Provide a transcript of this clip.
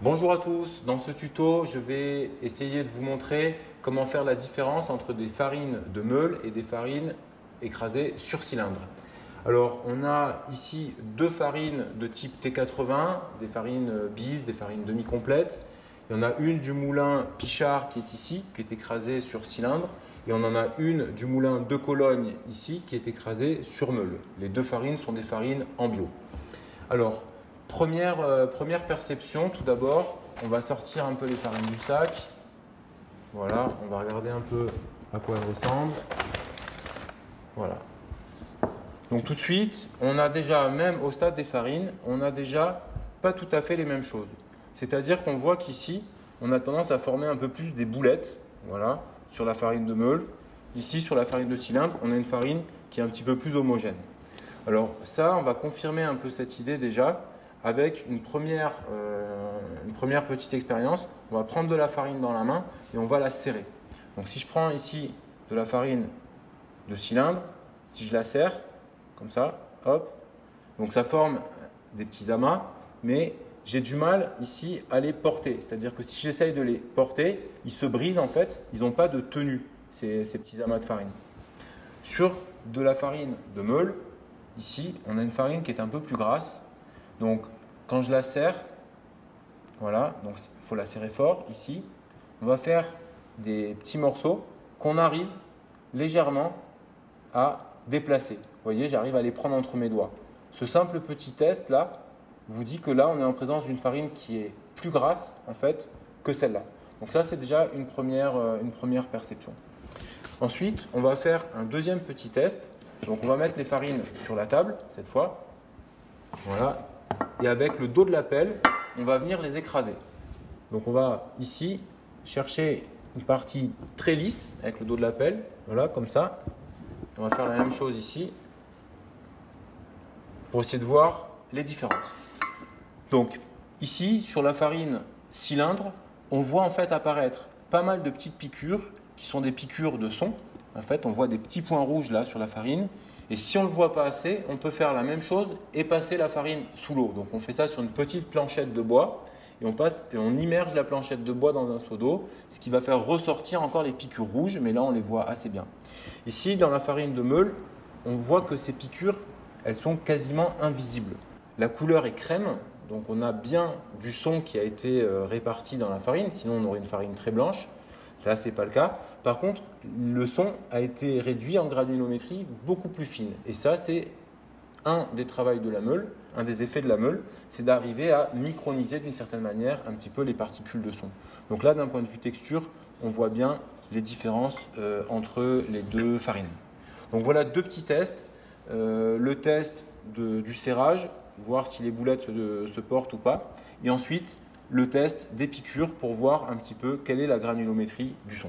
Bonjour à tous, dans ce tuto, je vais essayer de vous montrer comment faire la différence entre des farines de meule et des farines écrasées sur cylindre. Alors, on a ici deux farines de type T80, des farines bis, des farines demi-complètes. Il y en a une du moulin Pichard qui est ici, qui est écrasée sur cylindre. Et on en a une du moulin de Cologne ici, qui est écrasée sur meule. Les deux farines sont des farines en bio. Alors, première perception, tout d'abord, on va sortir un peu les farines du sac. Voilà, on va regarder un peu à quoi elles ressemblent. Voilà. Donc tout de suite, on a déjà, même au stade des farines, on n'a déjà pas tout à fait les mêmes choses. C'est-à-dire qu'on voit qu'ici, on a tendance à former un peu plus des boulettes, voilà, sur la farine de meule. Ici, sur la farine de cylindre, on a une farine qui est un petit peu plus homogène. Alors ça, on va confirmer un peu cette idée déjà avec une première petite expérience. On va prendre de la farine dans la main et on va la serrer. Donc si je prends ici de la farine de cylindre, si je la serre, comme ça, hop, donc ça forme des petits amas, mais j'ai du mal ici à les porter. C'est-à-dire que si j'essaye de les porter, ils se brisent en fait, ils n'ont pas de tenue, ces petits amas de farine. Sur de la farine de meule, ici, on a une farine qui est un peu plus grasse. Donc, quand je la serre, voilà, donc il faut la serrer fort ici. On va faire des petits morceaux qu'on arrive légèrement à déplacer. Vous voyez, j'arrive à les prendre entre mes doigts. Ce simple petit test là vous dit que là, on est en présence d'une farine qui est plus grasse en fait que celle-là. Donc ça, c'est déjà une première perception. Ensuite, on va faire un deuxième petit test. Donc, on va mettre les farines sur la table, cette fois. Voilà. Et avec le dos de la pelle, on va venir les écraser. Donc, on va ici chercher une partie très lisse avec le dos de la pelle. Voilà, comme ça. On va faire la même chose ici pour essayer de voir les différences. Donc, ici, sur la farine cylindre, on voit en fait apparaître pas mal de petites piqûres qui sont des piqûres de son. En fait, on voit des petits points rouges là sur la farine. Et si on ne le voit pas assez, on peut faire la même chose et passer la farine sous l'eau. Donc on fait ça sur une petite planchette de bois et on immerge la planchette de bois dans un seau d'eau, ce qui va faire ressortir encore les piqûres rouges, mais là on les voit assez bien. Ici, dans la farine de meule, on voit que ces piqûres, elles sont quasiment invisibles. La couleur est crème, donc on a bien du son qui a été réparti dans la farine, sinon on aurait une farine très blanche. Là, ce n'est pas le cas. Par contre, le son a été réduit en granulométrie beaucoup plus fine. Et ça, c'est un des travaux de la meule, un des effets de la meule, c'est d'arriver à microniser d'une certaine manière un petit peu les particules de son. Donc là, d'un point de vue texture, on voit bien les différences entre les deux farines. Donc voilà deux petits tests. Le test du serrage, voir si les boulettes se portent ou pas. Et ensuite, le test des piqûres pour voir un petit peu quelle est la granulométrie du son.